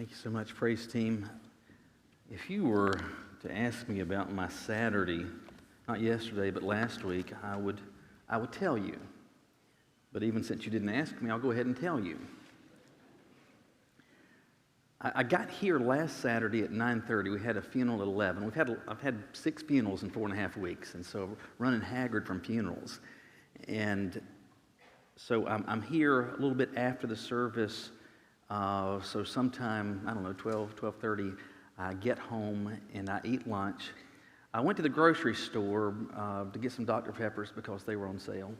Thank you so much, praise team. If you were to ask me about my Saturday, not yesterday, but last week, I would tell you. But even since you didn't ask me, I'll go ahead and tell you. I got here last Saturday at 9:30. We had a funeral at 11. I've had 6 funerals in 4.5 weeks, and so running haggard from funerals. And so I'm here a little bit after the service. So sometime, I don't know, 12:30, I get home and I eat lunch. I went to the grocery store to get some Dr. Peppers because they were on sale, in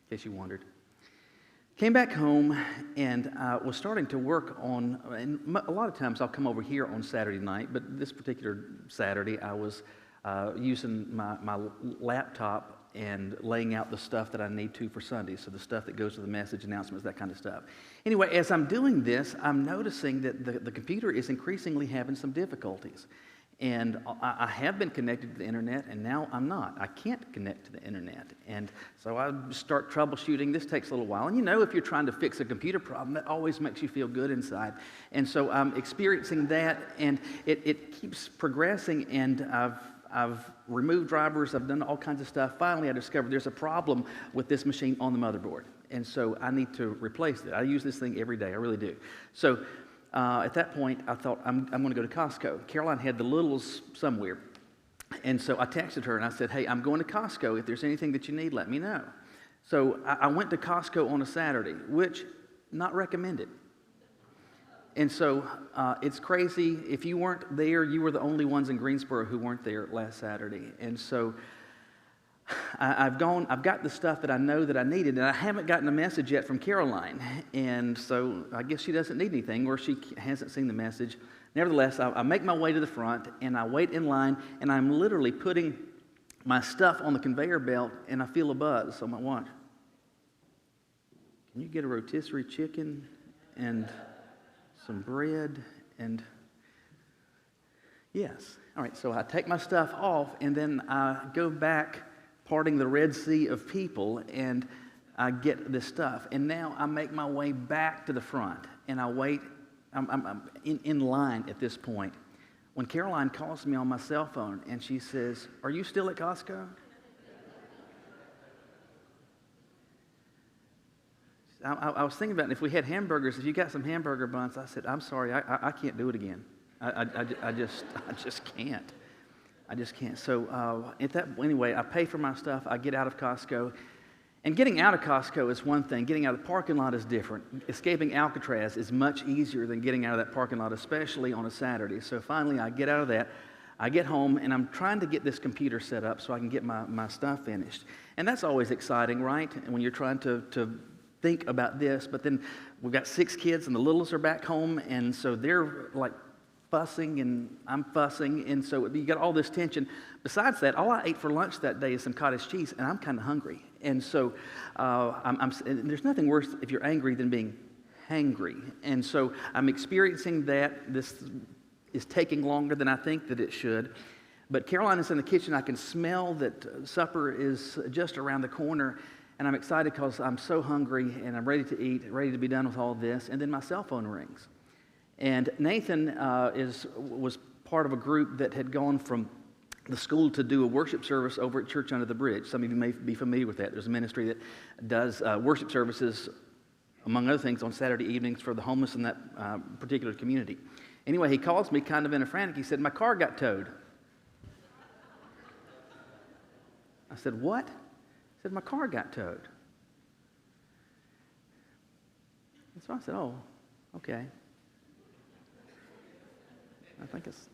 case you wondered. Came back home and was starting to work on, and a lot of times I'll come over here on Saturday night, but this particular Saturday I was using my laptop and laying out the stuff that I need to for Sunday, so the stuff that goes to the message announcements, that kind of stuff. Anyway, as I'm doing this, I'm noticing that the computer is increasingly having some difficulties. And I have been connected to the internet, and now I'm not. I can't connect to the internet. And so I start troubleshooting. This takes a little while. And you know, if you're trying to fix a computer problem, that always makes you feel good inside. And so I'm experiencing that, and it keeps progressing, and I've removed drivers, I've done all kinds of stuff. Finally, I discovered there's a problem with this machine on the motherboard. And so I need to replace it. I use this thing every day, I really do. So at that point, I thought, I'm going to go to Costco. Caroline had the littles somewhere. And so I texted her and I said, hey, I'm going to Costco. If there's anything that you need, let me know. So I went to Costco on a Saturday, which not recommended. And so it's crazy. If you weren't there, you were the only ones in Greensboro who weren't there last Saturday. And so I've got the stuff that I know that I needed, and I haven't gotten a message yet from Caroline. And so I guess she doesn't need anything, or she hasn't seen the message. Nevertheless, I make my way to the front, and I wait in line, and I'm literally putting my stuff on the conveyor belt, and I feel a buzz on my watch. Can you get a rotisserie chicken and some bread? And yes. All right, so I take my stuff off, and then I go back, parting the Red Sea of people, and I get this stuff. And now I make my way back to the front, and I wait. I'm in line at this point when Caroline calls me on my cell phone, and she says, are you still at Costco? I was thinking about it. If we had hamburgers, if you got some hamburger buns, I said, I'm sorry, I can't do it again. I just can't. I just can't. So anyway, I pay for my stuff. I get out of Costco. And getting out of Costco is one thing. Getting out of the parking lot is different. Escaping Alcatraz is much easier than getting out of that parking lot, especially on a Saturday. So finally, I get out of that. I get home, and I'm trying to get this computer set up so I can get my stuff finished. And that's always exciting, right? When you're trying to think about this. But then we've got 6 kids, and the littles are back home, and so they're like fussing, and I'm fussing, and so you got all this tension. Besides that, all I ate for lunch that day is some cottage cheese, and I'm kind of hungry. And so and there's nothing worse if you're angry than being hangry. And so I'm experiencing that. This is taking longer than I think that it should. But Caroline is in the kitchen. I can smell that supper is just around the corner, and I'm excited because I'm so hungry, and I'm ready to eat, ready to be done with all this. And then my cell phone rings. And Nathan was part of a group that had gone from the school to do a worship service over at Church Under the Bridge. Some of you may be familiar with that. There's a ministry that does worship services, among other things, on Saturday evenings for the homeless in that particular community. Anyway, he calls me kind of in a frantic. He said, my car got towed. I said, what? He said, my car got towed. And so I said, oh, okay. I think it's...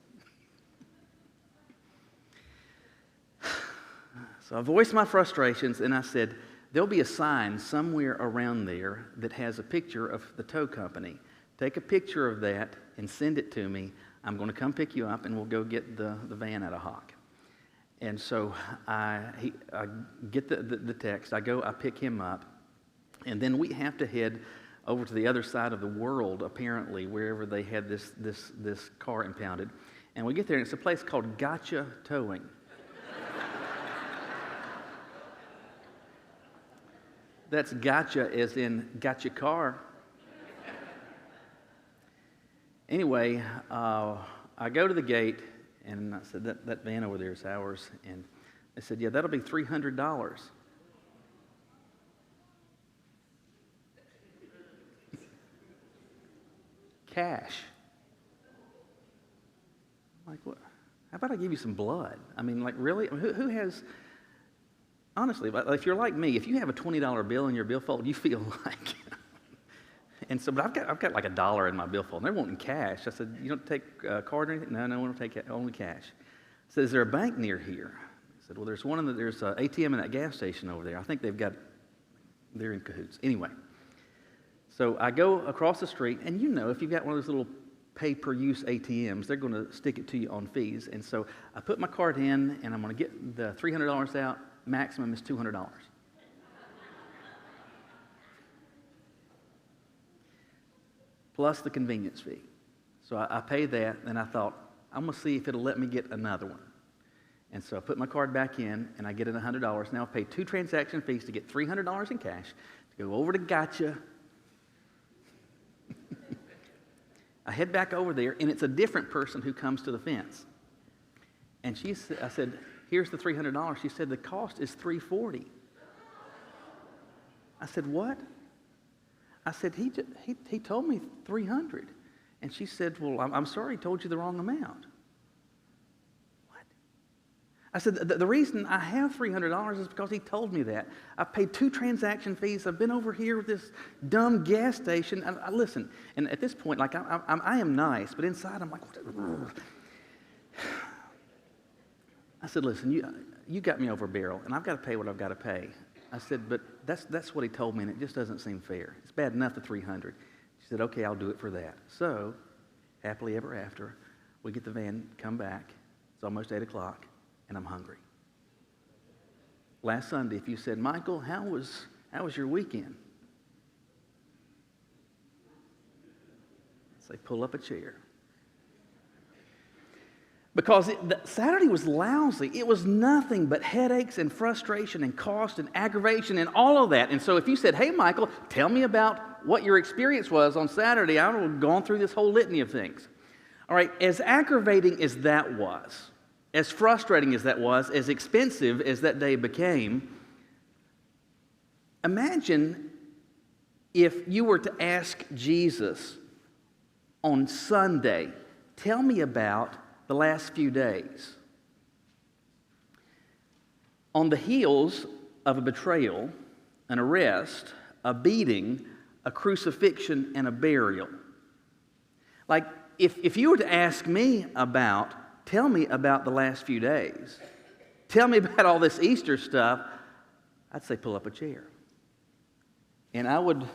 So I voiced my frustrations, and I said, there'll be a sign somewhere around there that has a picture of the tow company. Take a picture of that and send it to me. I'm going to come pick you up, and we'll go get the van out of Hawk. And so I get the text. I pick him up, and then we have to head over to the other side of the world, apparently, wherever they had this car impounded. And we get there, and it's a place called Gotcha Towing. That's gotcha as in got your car. Anyway, I go to the gate, and I said, that van over there is ours. And they said, yeah, that'll be $300. Cash. Like, what? How about I give you some blood? I mean, like, really? I mean, who has... Honestly, if you're like me, if you have a $20 bill in your billfold, you feel like... And so, but I've got like $1 in my billfold, and they're wanting cash. I said, you don't take a card or anything? No, we don't take only cash. I said, is there a bank near here? I said, well, there's there's an ATM in that gas station over there. I think they're in cahoots. Anyway, so I go across the street, and if you've got one of those little pay-per-use ATMs, they're going to stick it to you on fees. And so I put my card in, and I'm going to get the $300 out. Maximum is $200. Plus the convenience fee. So I paid that, and I thought, I'm going to see if it'll let me get another one. And so I put my card back in, and I get it $100. Now I pay 2 transaction fees to get $300 in cash, to go over to Gotcha. I head back over there, and it's a different person who comes to the fence. And I said, here's the $300. She said, the cost is $340. I said, what? I said, he told me $300. And she said, well, I'm sorry, he told you the wrong amount. What? I said, the reason I have $300 is because he told me that. I paid 2 transaction fees. I've been over here with this dumb gas station. I listen, and at this point, like, I am nice, but inside I'm like, what? I said, listen, you got me over a barrel, and I've got to pay what I've got to pay. I said, but that's what he told me, and it just doesn't seem fair. It's bad enough the $300. She said, okay, I'll do it for that. So, happily ever after, we get the van, come back. It's almost 8 o'clock, and I'm hungry. Last Sunday, if you said, Michael, how was your weekend? I'd say, pull up a chair. Because Saturday was lousy. It was nothing but headaches and frustration and cost and aggravation and all of that. And so if you said, hey, Michael, tell me about what your experience was on Saturday, I would have gone through this whole litany of things. All right, as aggravating as that was, as frustrating as that was, as expensive as that day became, imagine if you were to ask Jesus on Sunday, tell me about the last few days. On the heels of a betrayal, an arrest, a beating, a crucifixion, and a burial. Like, if you were to ask me tell me about the last few days, tell me about all this Easter stuff, I'd say pull up a chair. And I would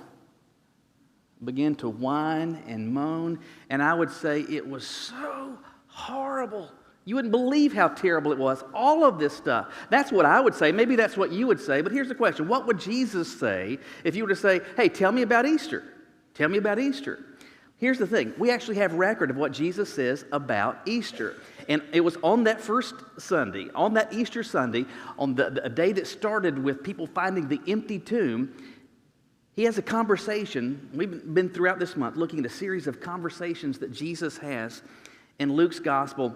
begin to whine and moan, and I would say it was so horrible. You wouldn't believe how terrible it was. All of this stuff. That's what I would say. Maybe that's what you would say. But here's the question. What would Jesus say if you were to say, hey, tell me about Easter? Tell me about Easter. Here's the thing. We actually have record of what Jesus says about Easter. And it was on that first Sunday, on that Easter Sunday, on the day that started with people finding the empty tomb, he has a conversation. We've been throughout this month looking at a series of conversations that Jesus has in Luke's gospel.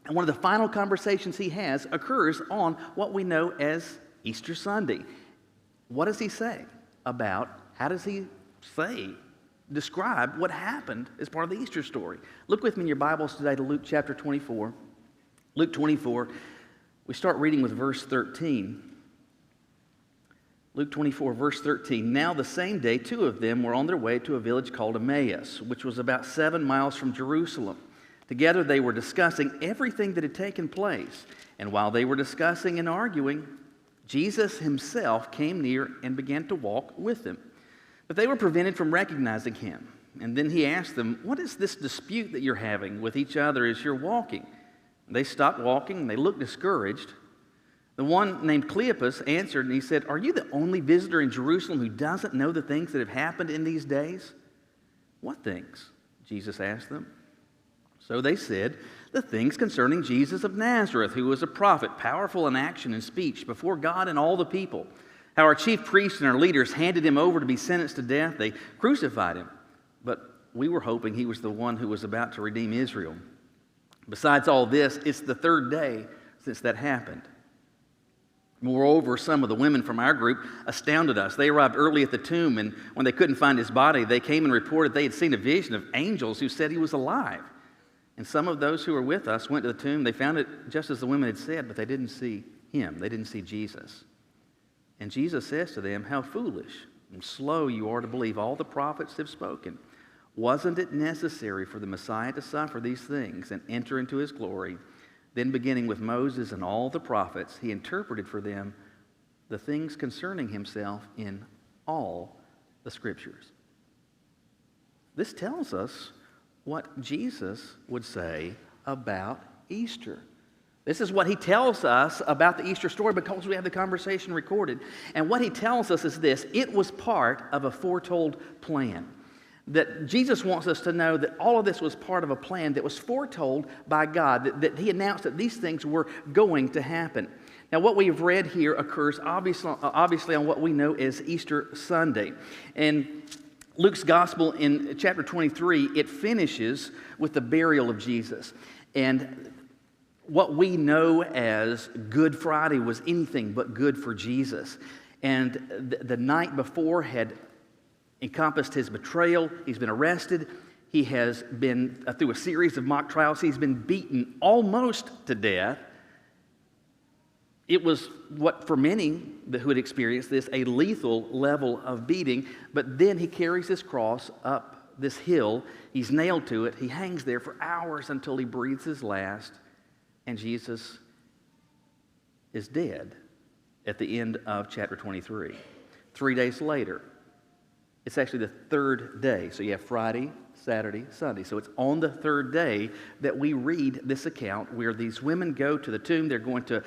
And one of the final conversations he has occurs on what we know as Easter Sunday. What does he say about, how does he describe what happened as part of the Easter story? Look with me in your Bibles today to Luke chapter 24. Luke 24, we start reading with verse 13. Luke 24, verse 13. Now the same day, 2 of them were on their way to a village called Emmaus, which was about 7 miles from Jerusalem. Together they were discussing everything that had taken place. And while they were discussing and arguing, Jesus himself came near and began to walk with them. But they were prevented from recognizing him. And then he asked them, what is this dispute that you're having with each other as you're walking? And they stopped walking and they looked discouraged. The one named Cleopas answered and he said, are you the only visitor in Jerusalem who doesn't know the things that have happened in these days? What things? Jesus asked them. So they said, the things concerning Jesus of Nazareth, who was a prophet, powerful in action and speech before God and all the people. How our chief priests and our leaders handed him over to be sentenced to death. They crucified him. But we were hoping he was the one who was about to redeem Israel. Besides all this, it's the third day since that happened. Moreover, some of the women from our group astounded us. They arrived early at the tomb, and when they couldn't find his body, they came and reported they had seen a vision of angels who said he was alive. And some of those who were with us went to the tomb. They found it just as the women had said, but they didn't see him. They didn't see Jesus. And Jesus says to them, "How foolish and slow you are to believe all the prophets have spoken. Wasn't it necessary for the Messiah to suffer these things and enter into his glory? Then beginning with Moses and all the prophets, he interpreted for them the things concerning himself in all the Scriptures." This tells us what Jesus would say about Easter. This is what he tells us about the Easter story because we have the conversation recorded. And what he tells us is this: it was part of a foretold plan. That Jesus wants us to know that all of this was part of a plan that was foretold by God, that he announced that these things were going to happen. Now, what we have read here occurs obviously on what we know as Easter Sunday. And Luke's Gospel in chapter 23, it finishes with the burial of Jesus. And what we know as Good Friday was anything but good for Jesus. And the night before had encompassed his betrayal. He's been arrested. He has been through a series of mock trials. He's been beaten almost to death. It was what, for many who had experienced this, a lethal level of beating. But then he carries his cross up this hill. He's nailed to it. He hangs there for hours until he breathes his last. And Jesus is dead at the end of chapter 23. 3 days later, it's actually the third day. So you have Friday, Saturday, Sunday. So it's on the third day that we read this account where these women go to the tomb. They're going to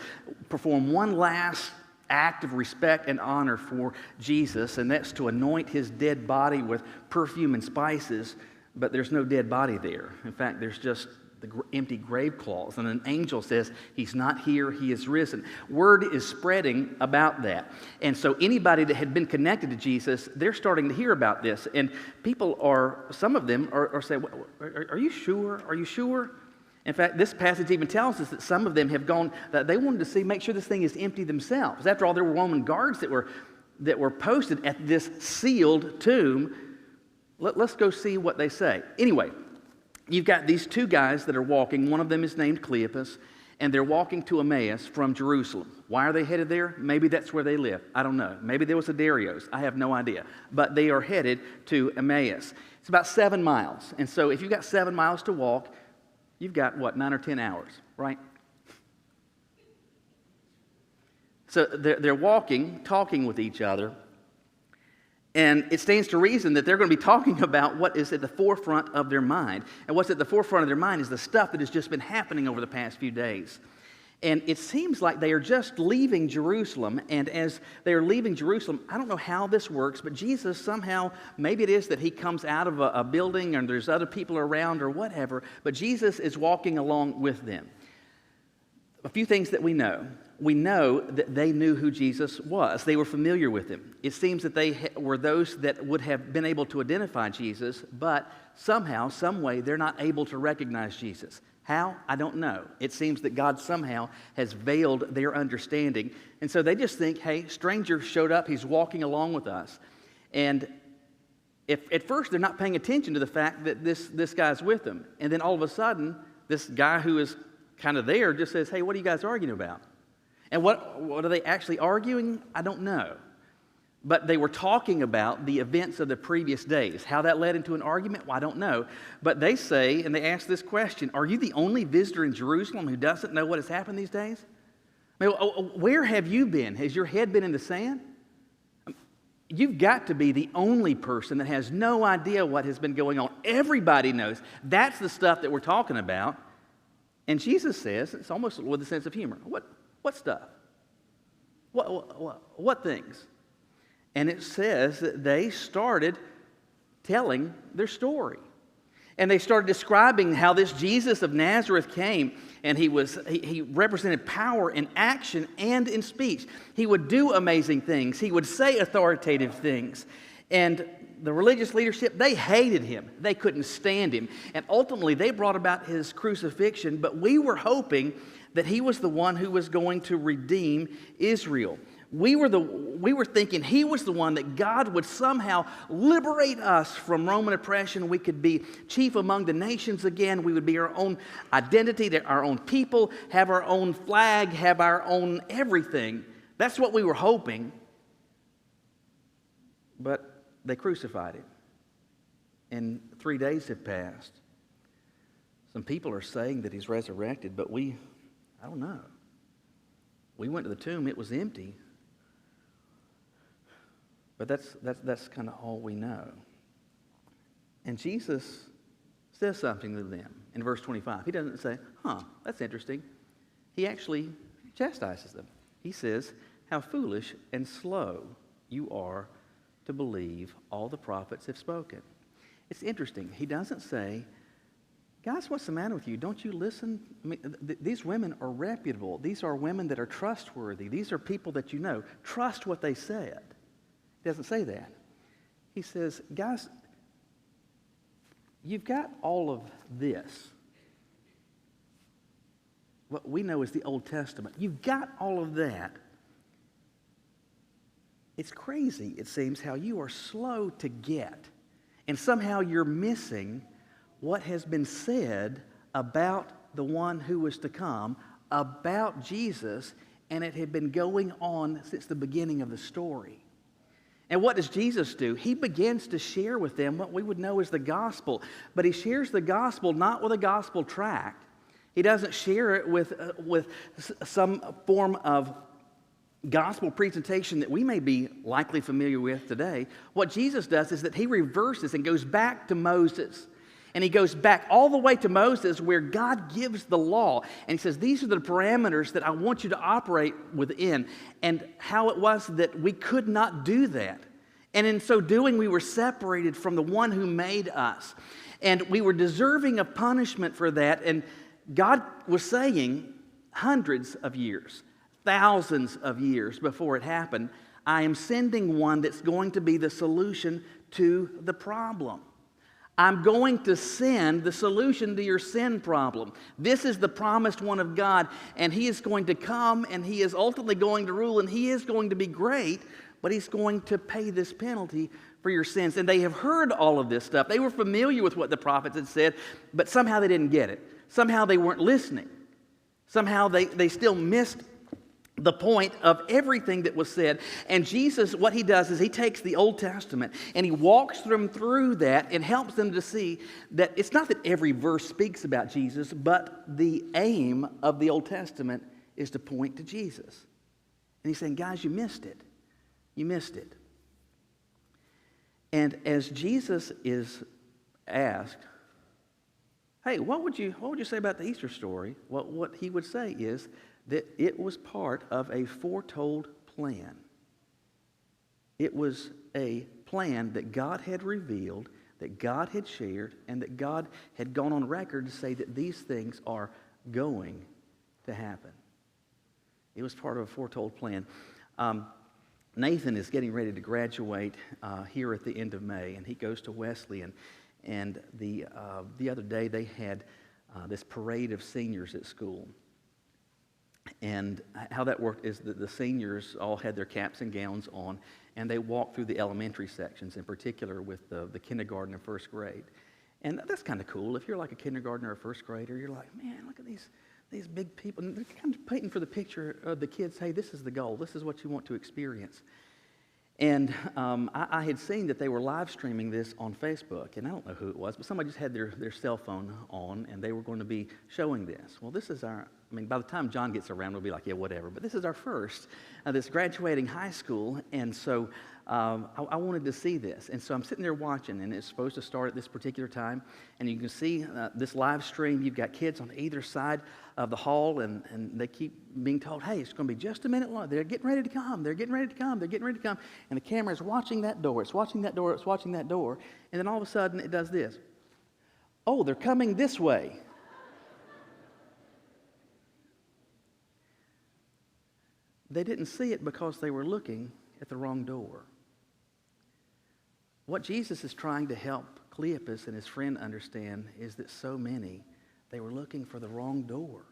perform one last act of respect and honor for Jesus, and that's to anoint his dead body with perfume and spices. But there's no dead body there. In fact, there's just the empty grave cloths. And an angel says, "He's not here, he is risen." Word is spreading about that. And so anybody that had been connected to Jesus, they're starting to hear about this. And people some of them are saying, "Are you sure? Are you sure?" In fact, this passage even tells us that some of them have gone, that they wanted to make sure this thing is empty themselves. After all, there were Roman guards that were posted at this sealed tomb. Let's go see what they say. Anyway, you've got these two guys that are walking. One of them is named Cleopas, and they're walking to Emmaus from Jerusalem. Why are they headed there? Maybe that's where they live. I don't know. Maybe there was a Darius. I have no idea. But they are headed to Emmaus. It's about 7 miles. And so if you've got 7 miles to walk, you've got, 9 or 10 hours, right? So they're walking, talking with each other. And it stands to reason that they're going to be talking about what is at the forefront of their mind. And what's at the forefront of their mind is the stuff that has just been happening over the past few days. And it seems like they are just leaving Jerusalem. And as they are leaving Jerusalem, I don't know how this works, but Jesus somehow, maybe it is that he comes out of a building and there's other people around or whatever, but Jesus is walking along with them. A few things that we know. We know that they knew who Jesus was. They were familiar with him. It seems that they were those that would have been able to identify Jesus, but somehow, some way, they're not able to recognize Jesus. How? I don't know. It seems that God somehow has veiled their understanding. And so they just think, hey, stranger showed up. He's walking along with us. And if at first they're not paying attention to the fact that this guy's with them. And then all of a sudden, this guy who is kind of there just says, hey, what are you guys arguing about? And what are they actually arguing? I don't know. But they were talking about the events of the previous days. How that led into an argument, well, I don't know. But they say, and they ask this question, are you the only visitor in Jerusalem who doesn't know what has happened these days? I mean, where have you been? Has your head been in the sand? You've got to be the only person that has no idea what has been going on. Everybody knows. That's the stuff that we're talking about. And Jesus says, it's almost with a sense of humor, what stuff? What things? And it says that they started telling their story. And they started describing how this Jesus of Nazareth came, and he represented power in action and in speech. He would do amazing things. He would say authoritative things. And the religious leadership, they hated him. They couldn't stand him. And ultimately, they brought about his crucifixion, but we were hoping that he was the one who was going to redeem Israel. We were thinking he was the one that God would somehow liberate us from Roman oppression. We could be chief among the nations again. We would be our own identity, our own people, have our own flag, have our own everything. That's what we were hoping. But they crucified him. And 3 days have passed. Some people are saying that he's resurrected, but I don't know. We went to the tomb, it was empty. But that's kind of all we know. And Jesus says something to them in verse 25. He doesn't say, that's interesting. He actually chastises them. He says, how foolish and slow you are to believe all the prophets have spoken. It's interesting. He doesn't say, guys, what's the matter with you? Don't you listen? I mean, these women are reputable. These are women that are trustworthy. These are people that you know. Trust what they said. He doesn't say that. He says, guys, you've got all of this. What we know is the Old Testament. You've got all of that. It's crazy, it seems, how you are slow to get. And somehow you're missing what has been said about the one who was to come, about Jesus, and it had been going on since the beginning of the story. And what does Jesus do? He begins to share with them what we would know as the gospel. But he shares the gospel not with a gospel tract. He doesn't share it with some form of gospel presentation that we may be likely familiar with today. What Jesus does is that he reverses and goes back to Moses. And he goes back all the way to Moses where God gives the law. And he says, these are the parameters that I want you to operate within. And how it was that we could not do that. And in so doing, we were separated from the one who made us. And we were deserving of punishment for that. And God was saying hundreds of years, thousands of years before it happened, I am sending one that's going to be the solution to the problem. I'm going to send the solution to your sin problem. This is the promised one of God, and he is going to come, and he is ultimately going to rule, and he is going to be great, but he's going to pay this penalty for your sins. And they have heard all of this stuff. They were familiar with what the prophets had said, but somehow they didn't get it. Somehow they weren't listening. Somehow they still missed the point of everything that was said. And Jesus, what he does is he takes the Old Testament and he walks them through that and helps them to see that it's not that every verse speaks about Jesus, but the aim of the Old Testament is to point to Jesus. And he's saying, guys, you missed it. You missed it. And as Jesus is asked, hey, what would you say about the Easter story? Well, what he would say is that it was part of a foretold plan. It was a plan that God had revealed, that God had shared, and that God had gone on record to say that these things are going to happen. It was part of a foretold plan. Nathan is getting ready to graduate here at the end of May, and he goes to Wesleyan. And the other day they had this parade of seniors at school. And how that worked is that the seniors all had their caps and gowns on, and they walked through the elementary sections, in particular with the kindergarten and first grade. And that's kind of cool. If you're like a kindergartner or a first grader, you're like, man, look at these big people. And they're kind of painting for the picture of the kids, hey, this is the goal. This is what you want to experience. And I had seen that they were live streaming this on Facebook, and I don't know who it was, but somebody just had their cell phone on, and they were going to be showing this. Well, this is by the time John gets around, we'll be like, yeah, whatever. But this is our first, this graduating high school, and so I wanted to see this. And so I'm sitting there watching, and it's supposed to start at this particular time, and you can see this live stream. You've got kids on either side of the hall, and they keep being told, hey, it's going to be just a minute long. They're getting ready to come. They're getting ready to come. They're getting ready to come. And the camera is watching that door. It's watching that door. It's watching that door. And then all of a sudden, it does this. Oh, they're coming this way. They didn't see it because they were looking at the wrong door. What Jesus is trying to help Cleopas and his friend understand is that so many, they were looking for the wrong door.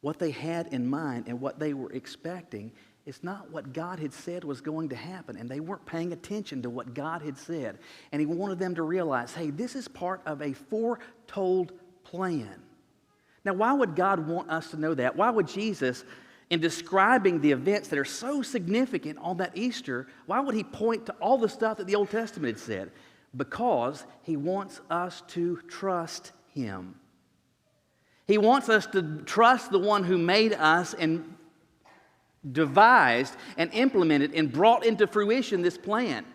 What they had in mind and what they were expecting is not what God had said was going to happen, and they weren't paying attention to what God had said. And he wanted them to realize, hey, this is part of a foretold plan. Now, why would God want us to know that? Why would Jesus, in describing the events that are so significant on that Easter, why would he point to all the stuff that the Old Testament had said? Because he wants us to trust him. He wants us to trust the one who made us and devised and implemented and brought into fruition this plan.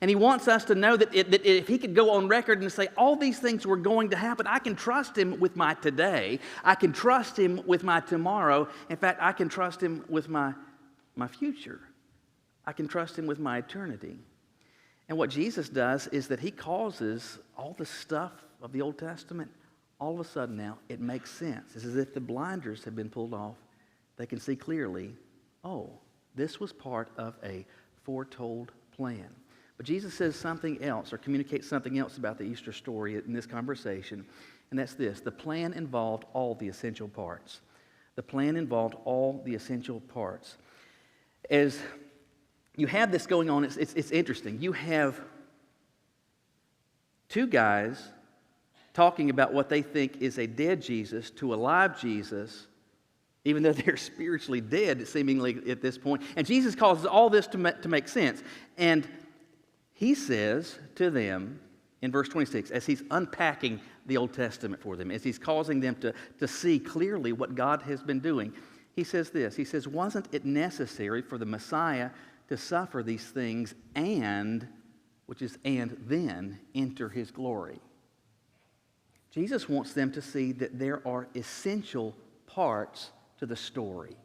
And he wants us to know that if he could go on record and say, all these things were going to happen, I can trust him with my today. I can trust him with my tomorrow. In fact, I can trust him with my future. I can trust him with my eternity. And what Jesus does is that he causes all the stuff of the Old Testament, all of a sudden now, it makes sense. It's as if the blinders have been pulled off. They can see clearly, oh, this was part of a foretold plan. But Jesus says something else or communicates something else about the Easter story in this conversation, and that's this. The plan involved all the essential parts. The plan involved all the essential parts. As you have this going on, it's interesting. You have two guys talking about what they think is a dead Jesus to a live Jesus, even though they're spiritually dead, seemingly at this point. And Jesus causes all this to make sense. And he says to them in verse 26, as he's unpacking the Old Testament for them, as he's causing them to see clearly what God has been doing, he says this. He says, wasn't it necessary for the Messiah to suffer these things and then enter his glory? Jesus wants them to see that there are essential parts to the story.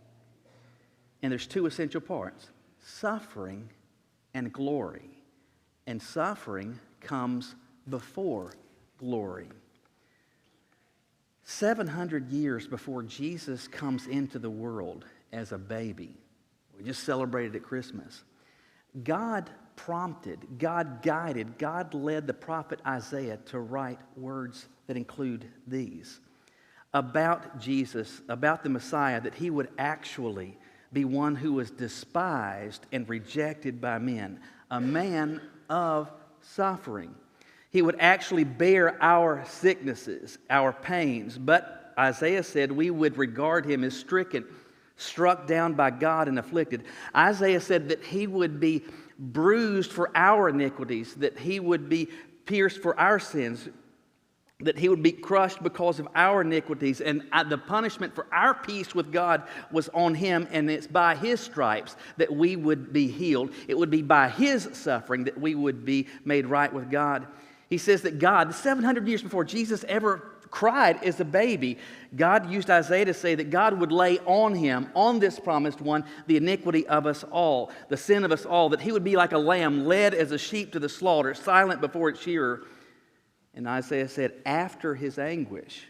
And there's two essential parts, suffering and glory. And suffering comes before glory. 700 years before Jesus comes into the world as a baby, we just celebrated at Christmas, God prompted, God guided, God led the prophet Isaiah to write words that include these about Jesus, about the Messiah, that he would actually be one who was despised and rejected by men, a man of suffering. He would actually bear our sicknesses, our pains, but Isaiah said we would regard him as stricken, struck down by God and afflicted. Isaiah said that he would be bruised for our iniquities, that he would be pierced for our sins, that he would be crushed because of our iniquities, and the punishment for our peace with God was on him, and it's by his stripes that we would be healed. It would be by his suffering that we would be made right with God. He says that God, 700 years before Jesus ever cried as a baby, God used Isaiah to say that God would lay on him, on this promised one, the iniquity of us all, the sin of us all, that he would be like a lamb led as a sheep to the slaughter, silent before its shearer. And Isaiah said, after his anguish,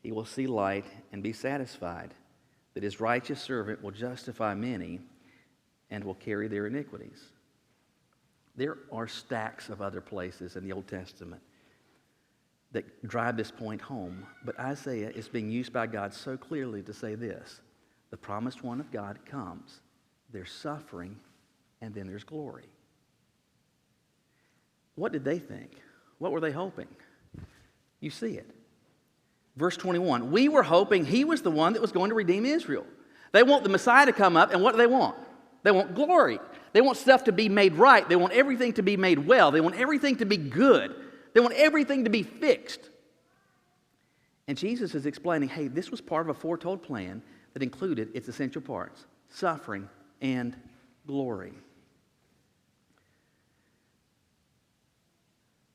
he will see light and be satisfied, that his righteous servant will justify many and will carry their iniquities. There are stacks of other places in the Old Testament that drive this point home, but Isaiah is being used by God so clearly to say this: the promised one of God comes, there's suffering, and then there's glory. What did they think? What were they hoping? You see it. Verse 21, we were hoping he was the one that was going to redeem Israel. They want the Messiah to come up, and what do they want? They want glory. They want stuff to be made right. They want everything to be made well. They want everything to be good. They want everything to be fixed. And Jesus is explaining, hey, this was part of a foretold plan that included its essential parts, suffering and glory.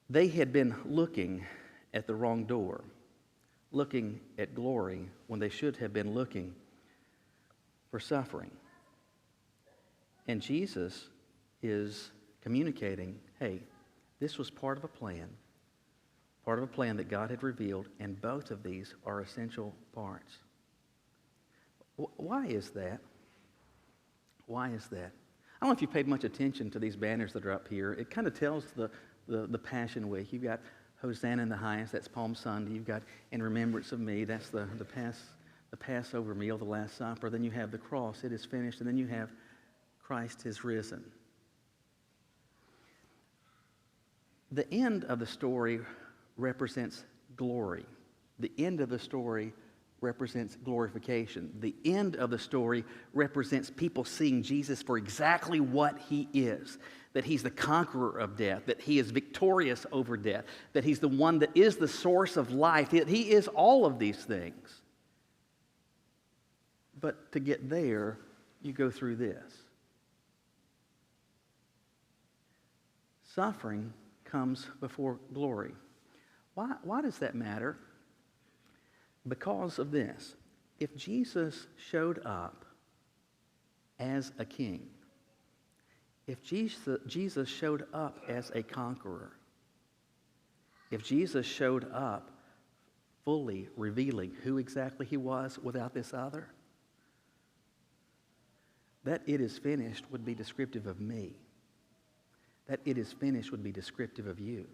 They had been looking at the wrong door, looking at glory when they should have been looking for suffering. And Jesus is communicating, hey, this was part of a plan that God had revealed, and both of these are essential parts. Why is that? Why is that? I don't know if you've paid much attention to these banners that are up here. It kind of tells the Passion Week. You've got Hosanna in the highest, that's Palm Sunday. You've got In Remembrance of Me, that's the Passover meal, the Last Supper. Then you have the cross, it is finished. And then you have Christ is risen. The end of the story represents glory. The end of the story represents glorification. The end of the story represents people seeing Jesus for exactly what he is. That he's the conqueror of death, that he is victorious over death, that he's the one that is the source of life, that he is all of these things. But to get there, you go through this. Suffering comes before glory. Why does that matter? Because of this. If Jesus showed up as a king, if Jesus showed up as a conqueror, if Jesus showed up fully revealing who exactly he was without this other, that it is finished would be descriptive of me. That it is finished would be descriptive of you.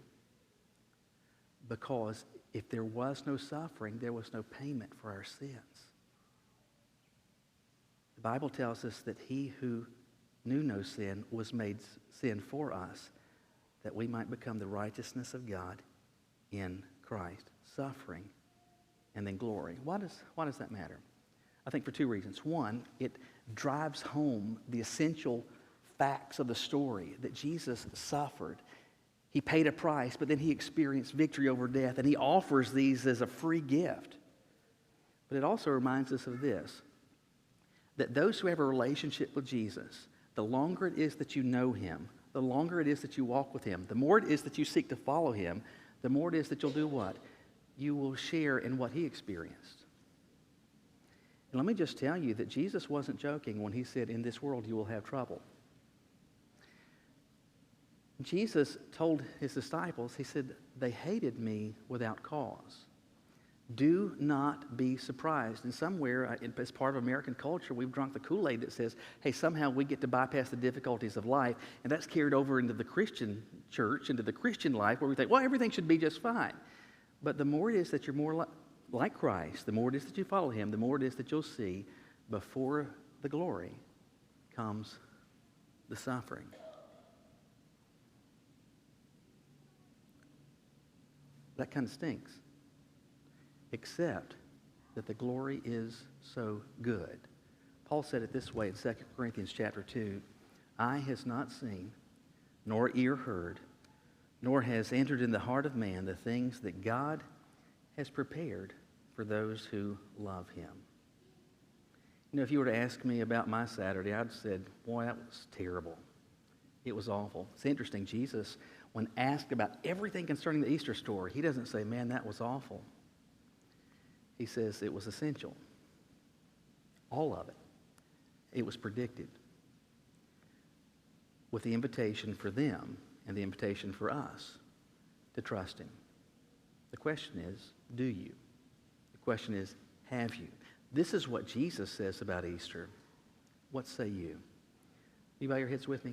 Because if there was no suffering, there was no payment for our sins. The Bible tells us that he who knew no sin was made sin for us, that we might become the righteousness of God in Christ. Suffering and then glory. Why does that matter? I think for two reasons. One, it drives home the essential facts of the story that Jesus suffered. He paid a price, but then he experienced victory over death, and he offers these as a free gift. But it also reminds us of this, that those who have a relationship with Jesus, the longer it is that you know him, the longer it is that you walk with him, the more it is that you seek to follow him, the more it is that you'll do what? You will share in what he experienced. And let me just tell you that Jesus wasn't joking when he said, in this world you will have trouble. Jesus told his disciples, he said, they hated me without cause. Do not be surprised. And somewhere, as part of American culture, we've drunk the Kool-Aid that says, hey, somehow we get to bypass the difficulties of life. And that's carried over into the Christian church, into the Christian life, where we think, well, everything should be just fine. But the more it is that you're more like Christ, the more it is that you follow him, the more it is that you'll see before the glory comes the suffering. That kind of stinks. Except that the glory is so good. Paul said it this way in 2 Corinthians chapter 2, eye has not seen, nor ear heard, nor has entered in the heart of man the things that God has prepared for those who love him. You know, if you were to ask me about my Saturday, I'd have said, boy, that was terrible. It was awful. It's interesting, Jesus, when asked about everything concerning the Easter story, he doesn't say, man, that was awful. He says it was essential. All of it. It was predicted. With the invitation for them and the invitation for us to trust him. The question is, do you? The question is, have you? This is what Jesus says about Easter. What say you? You bow your heads with me?